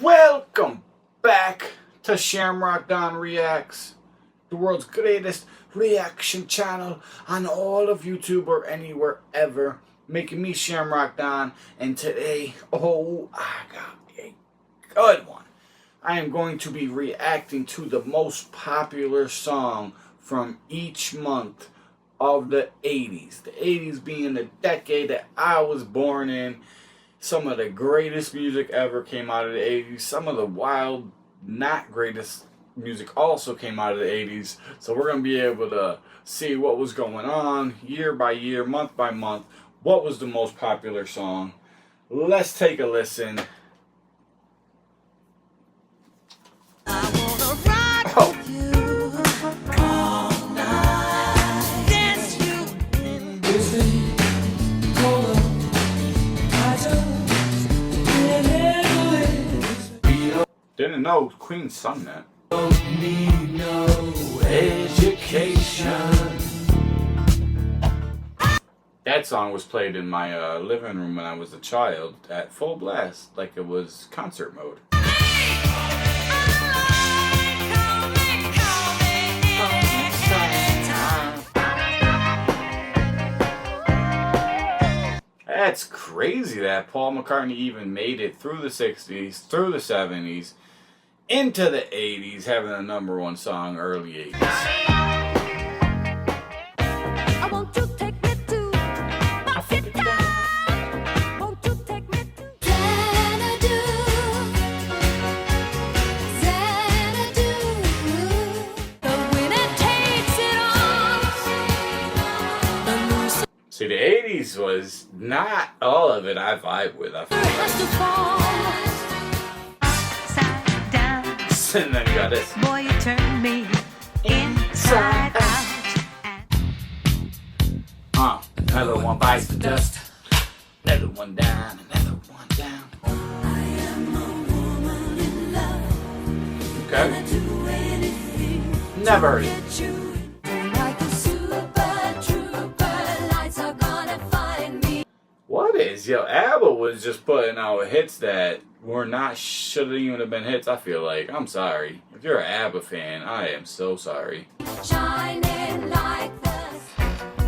Welcome back to Shamrock Don Reacts, the world's greatest reaction channel on all of YouTube or anywhere ever. Making me Shamrock Don, and today, I got a good one. I am going to be reacting to the most popular song from each month of the 80s. The 80s being the decade that I was born in. Some of the greatest music ever came out of the 80s. Some of the wild, not greatest music also came out of the 80s. So we're going to be able to see what was going on year by year, month by month. What was the most popular song? Let's take a listen. Didn't know Queen sung that. Don't need no education. That song was played in my living room when I was a child at full blast, like it was concert mode. That's crazy that Paul McCartney even made it through the 60s, through the 70s, into the 80s, having a #1 song early 80s. I want you to take me to my city town. Won't you take me to Xanadu? Xanadu. The winner takes it all. See, the 80s was not all of it I vibe with. I feel like. And then you got this. Boy, you turn me inside out. Another one bites the dust. Another one down. Another one down. I am a woman in love. Okay. Never heard it. Like a super trooper, lights are gonna find me. What is ABBA was just putting out hits that shouldn't even have been hits. I feel like, I'm sorry. If you're an ABBA fan, I am so sorry. Shining like this.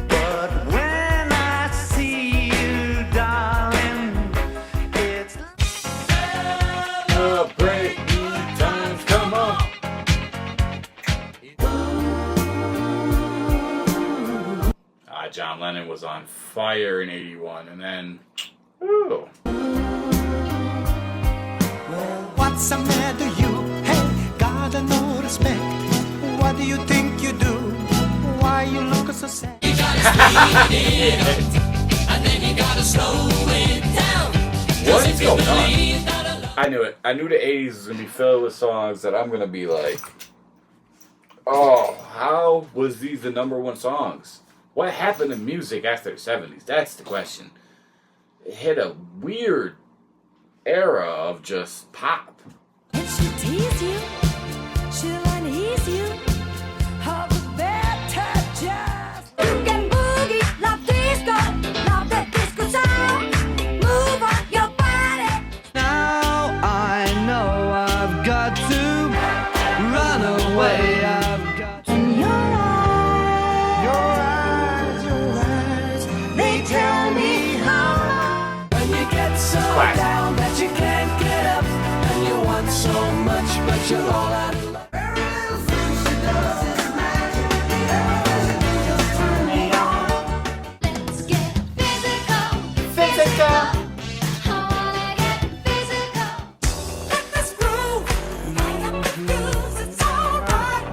But when I see you, darling, it's breaking times. Come on. John Lennon was on fire in '81, and then, ooh. What's the matter you? Hey, gotta no respect. What do you think you do? Why you look so sad? You gotta speed it up, and then you gotta slow it down. What is going on? I knew it. I knew the 80s was gonna be filled with songs that I'm gonna be like, oh, how was these the #1 songs? What happened to music after the 70s? That's the question. It hit a weird era of just pop. And she'll tease you, she'll unease you, how the better just can boogie, love disco, love that disco sound, move on your body. Now I know I've got to run away. I've got to. In your eyes, they tell me how. When you get so down that you can't get up, and you want so much, but you're all out of luck. let's get physical, Physical. I wanna get physical. Let this groove, light up the fuse, it's alright.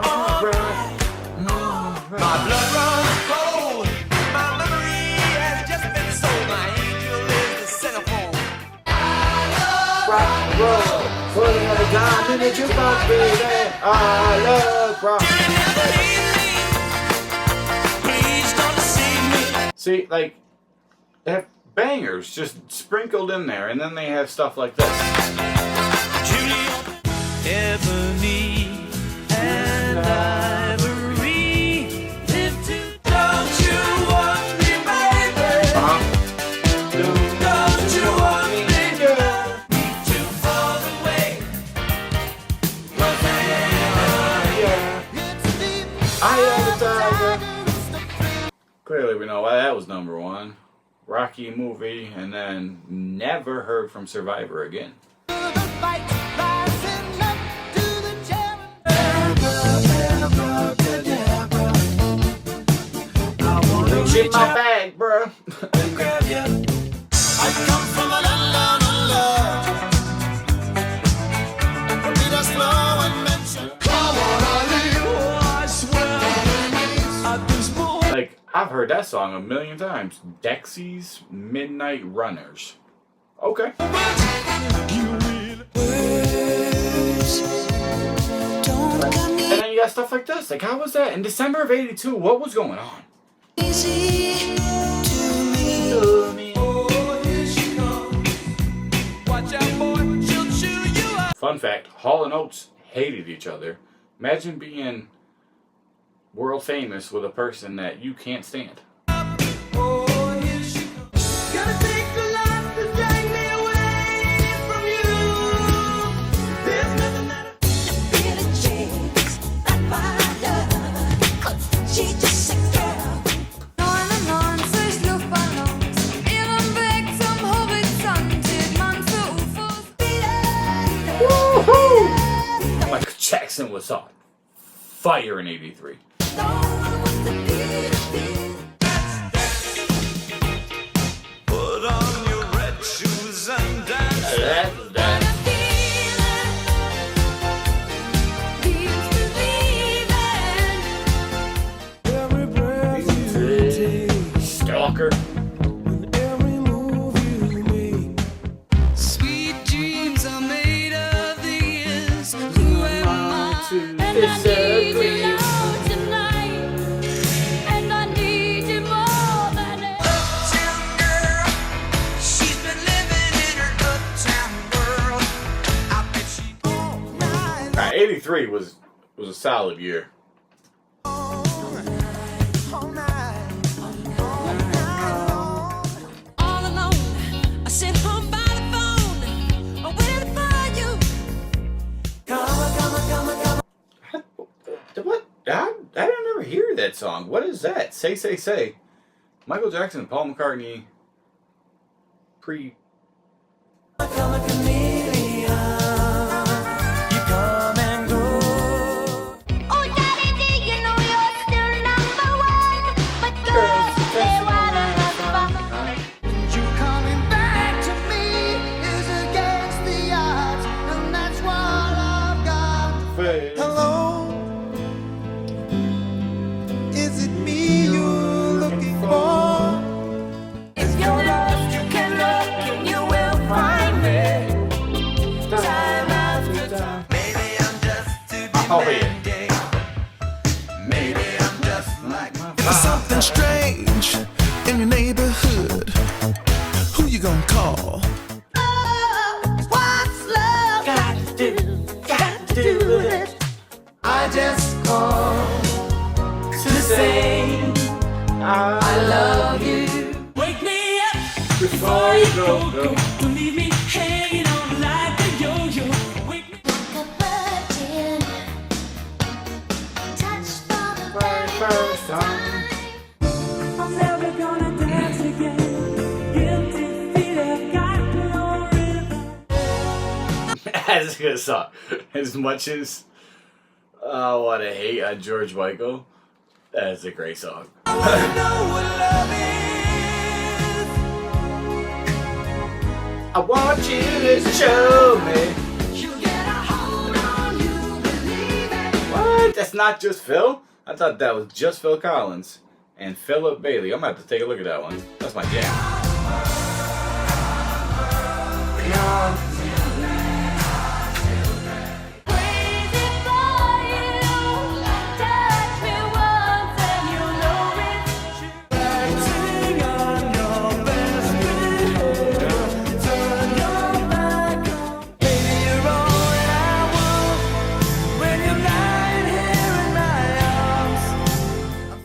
My blood runs cold. My memory has just been sold. My angel is the centerfold. Rock, roll, put another dime in the jukebox, baby. I love rock. Please don't deceive me. See, like, they have bangers just sprinkled in there, and then they have stuff like this. Juliet, Ebony, and Ivory live to. Don't you want me, baby? Don't you want me, girl? Me too far away. Rocky movie, and then never heard from Survivor again. Shit my bag, bruh. I come from a land of love. Be the slow and mention. Like, I've heard that song a million times. Dexy's Midnight Runners. Okay. And then you got stuff like this. Like, how was that? In December of '82, what was going on? Easy to me. Fun fact, Hall & Oates hated each other. Imagine being world famous with a person that you can't stand. Michael Jackson was on fire in '83. Put on your red shoes and dance. Every breath you take, Stalker. every move you make. Sweet dreams are made of these. Who am I to Disagree. Uptown girl, she's been living in her uptown world. I bet she all night Alright, '83 was a solid year. all night long. All alone, I sit home by the phone, waiting for you. What? I don't ever hear that song. What is that? Say, Say, Say. Michael Jackson and Paul McCartney pre. You come and go. Oh, Daddy, do you know you're still number one? But girls, they wanna have fun. You coming back to me is against the odds, and that's what I've got. Hello, is it me you're looking for? If you're lost, you can look and you will find me. Time after time. Maybe I'm just too Oh, yeah. demanding. Maybe I'm just like my father. There's something strange in your neighborhood. Who you gonna call? Oh, what's love got to do with it? I just called to say I love you. Wake me up Before you go. don't leave me hanging on like a yo-yo. Wake me like a virgin, touched for the very first time. I'm never gonna dance again. Guilty feet have got no rhythm. That's a good song. As much as I want to hate on George Michael, that's a great song. I wanna know what love is. I want you to show me. You get a hold on, you believe it. What? That's not just Phil? I thought that was just Phil Collins and Philip Bailey. I'm gonna have to take a look at that one. That's my jam. Crazy for you, touch me once and you know it's true. Acting on your best behavior. Turn your back on. Baby, you're all that I want. When you're lying here in my arms,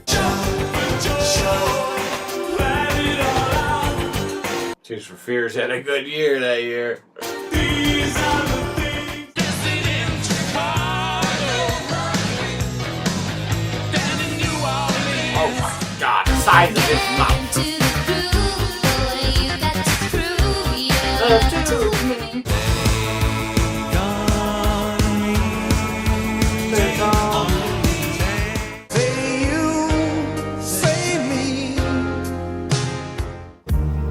I'm joy, let it all out. Tears for Fears had a good year that year. These are the things that's in Chicago. Down in New Orleans. Oh my god, the size of his mouth. To the groove, left to me. Say you, say me.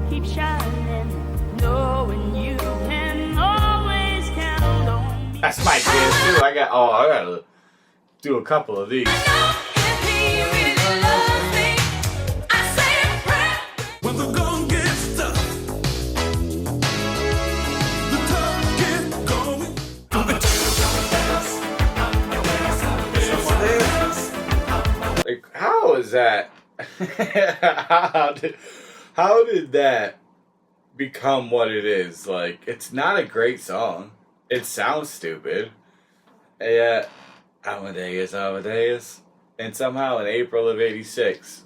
Keep shining, knowing you can always count on me. That's my jam too. I gotta do a couple of these. If he really loves me, I say a prayer. When the gun gets tough, the time gets going. Like, how is that? how did that become what it is? Like, it's not a great song. It sounds stupid. Yeah, Amadeus. And somehow in April of '86,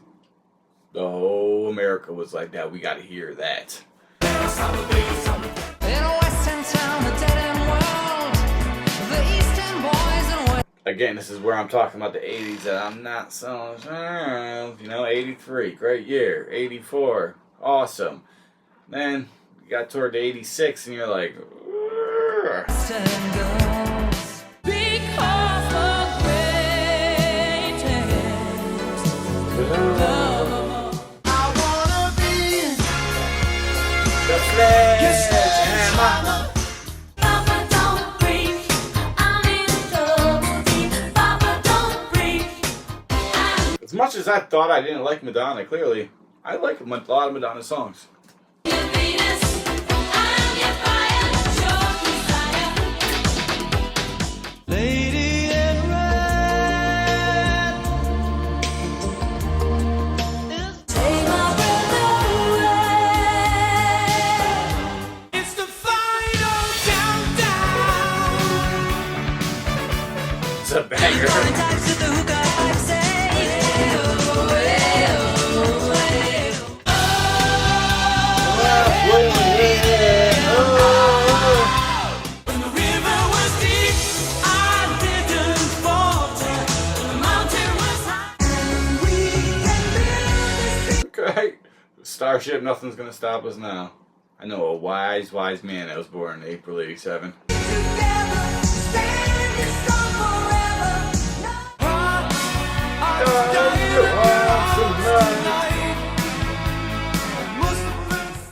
the whole America was like, that. We gotta hear that. In a western town, a dead-end world, the eastern boys and west. Again, this is where I'm talking about the '80s that I'm not so sure of. You know, '83, great year. '84, awesome. Then you got toward the '86 and you're like, "Urgh." Because of greatest love. I wanna be The sledgehammer. Papa, don't breathe. I'm in trouble deep. Papa, don't breathe. As much as I thought I didn't like Madonna, clearly, I like a lot of Madonna songs. Your Venus, I'm your fire, your desire. lady in red. Take my breath away. It's the final countdown. It's a banger. Types of the hookah, I say. When the river was deep, I didn't falter. When the mountain was high, we can build Okay. Starship, nothing's gonna stop us now. I know a wise man that was born in April '87. Together, standing strong forever.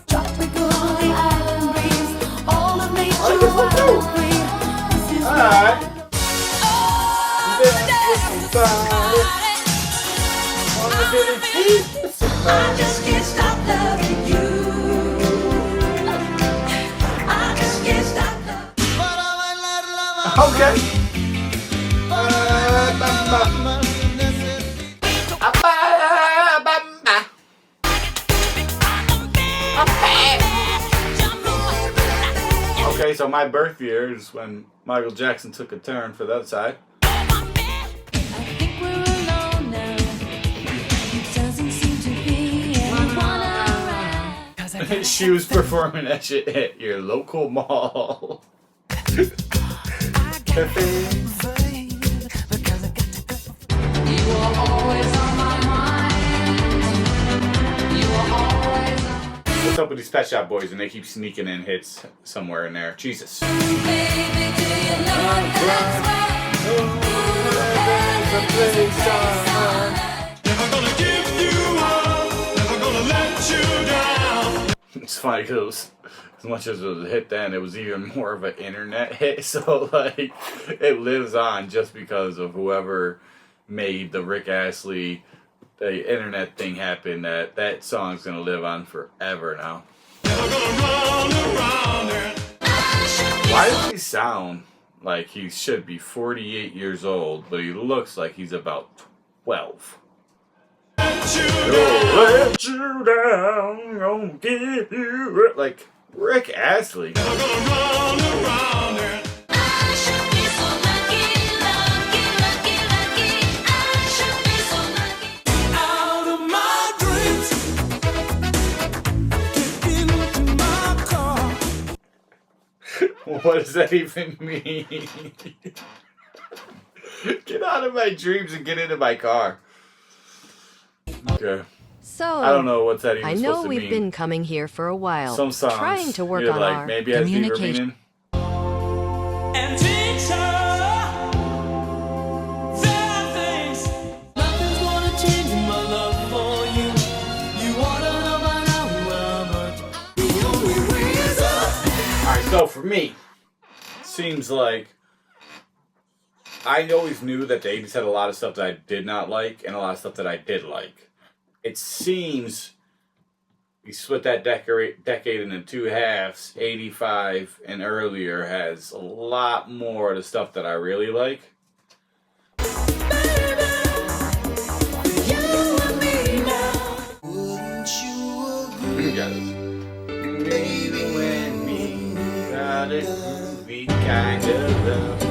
Tropical island breeze, all of nature I guess we'll do. wild free. This is Alright. oh, I just can't stop loving you. I just can't stop loving you. Okay. Okay, so my birth year is when Michael Jackson took a turn for the other side. I think we're alone now. Doesn't seem to be anyone around. She was performing that shit at your local mall. You were always on my mind. You were always on. What's up with these Pet Shop Boys and they keep sneaking in hits somewhere in there? Jesus. Baby, do you know that's right? Never gonna give you up, never gonna let you down. It's funny because as much as it was a hit then, it was even more of an internet hit. So, like, it lives on just because of whoever made the Rick Astley, the internet thing happen. That song's gonna live on forever now. Never gonna run around it. Why does he sound like he should be 48 years old, but he looks like he's about 12? Let you Let you down, gonna give you like Rick Astley. never gonna run around it. I should be so lucky, lucky, lucky, lucky. I should be so lucky. Out of my dreams, get into my car. What does that even mean? Get out of my dreams and get into my car. Okay. So, I don't know what's that even I supposed know to we've mean. been coming here for a while, Some songs, trying to work you're on like, our maybe has deeper communication. meaning. And teacher, there are things. Nothing's gonna change my love for you. You wanna know by now how much. The only way is up. Alright, so for me, seems like I always knew that the 80s had a lot of stuff that I did not like and a lot of stuff that I did like. It seems we split that decade into two halves. 85 and earlier has a lot more of the stuff that I really like. You got this. Baby, when we got it, groovy kind of love.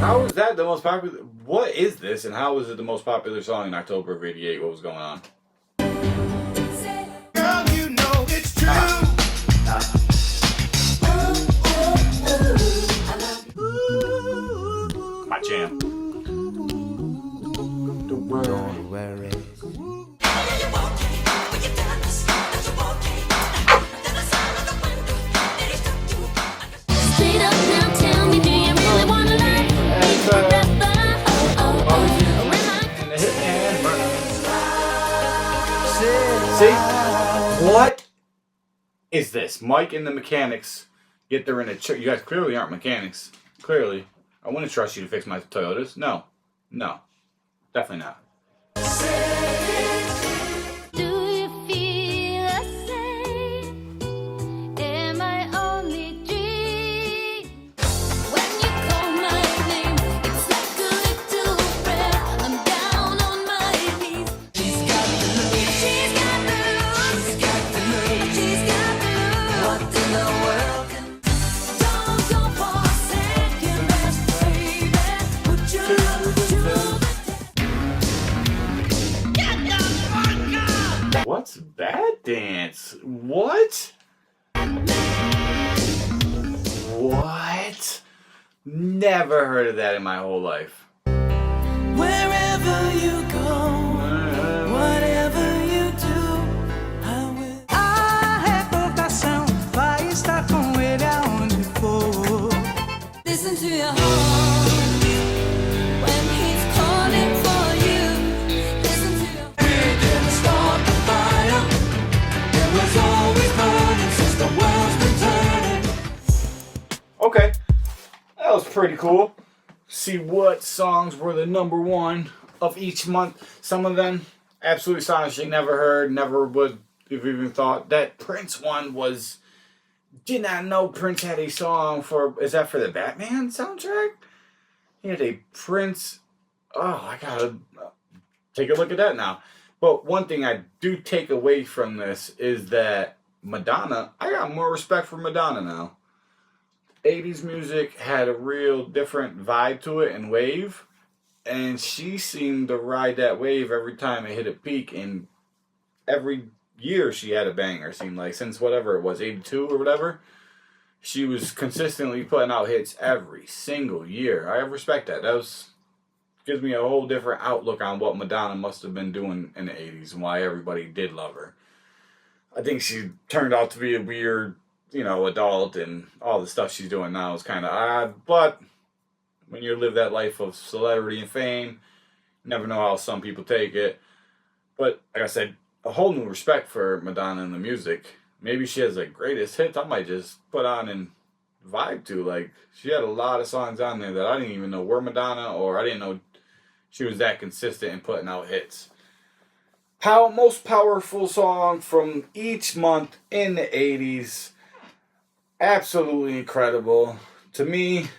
How is that the most popular? What is this, and how was it the most popular song in October of '88? What was going on? Girl, you know it's true. My jam. The world. Straight up now, tell me, do you really wanna love me forever? Oh, oh, when I See? What is this? Mike and the Mechanics get there in a church. You guys clearly aren't mechanics. Clearly. I wouldn't trust you to fix my Toyotas. No. No. Definitely not. do you feel the same? Am I only dream? When you call my name, it's like a little prayer. I'm down on my knees. She's got the look. She's got the look. She's got the look. She's got the look. What in the world can... Don't go for second best, baby. Put your love to the What's that dance? What? What? Never heard of that in my whole life. Wherever you go, whatever you do, I will. A reputação vai estar com ele aonde for. Listen to your heart when he's calling for you. Listen to your We didn't start the fire. It was always burning since the world's been turning. Okay. That was pretty cool. See what songs were the #1 of each month. Some of them absolutely astonishing. Never heard, never would have even thought. That Prince one was... Did not know Prince had a song for... Is that for the Batman soundtrack? He had a Prince... Oh, I gotta take a look at that now. But one thing I do take away from this is that Madonna... I got more respect for Madonna now. 80s music had a real different vibe to it and wave, and she seemed to ride that wave every time it hit a peak, and every year she had a banger, seemed like, since whatever it was, 82 or whatever. She was consistently putting out hits every single year. I respect that. Gives me a whole different outlook on what Madonna must have been doing in the 80s and why everybody did love her. I think she turned out to be a weird, adult, and all the stuff she's doing now is kind of odd, but when you live that life of celebrity and fame, you never know how some people take it. But like I said, a whole new respect for Madonna and the music. Maybe she has the greatest hits I might just put on and vibe to. Like, she had a lot of songs on there that I didn't even know were Madonna, or I didn't know she was that consistent in putting out hits. Most powerful song from each month in the 80s. Absolutely incredible. To me,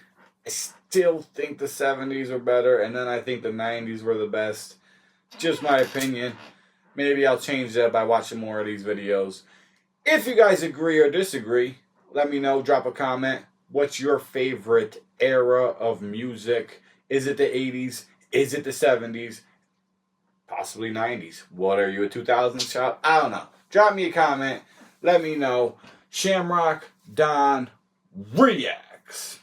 I still think the 70s were better, and then I think the 90s were the best. Just my opinion. Maybe I'll change that by watching more of these videos. If you guys agree or disagree, let me know. Drop a comment. What's your favorite era of music? Is it the 80s? Is it the 70s? Possibly 90s. What are you, a 2000s child? I don't know. Drop me a comment. Let me know. Shamrock Don Reacts.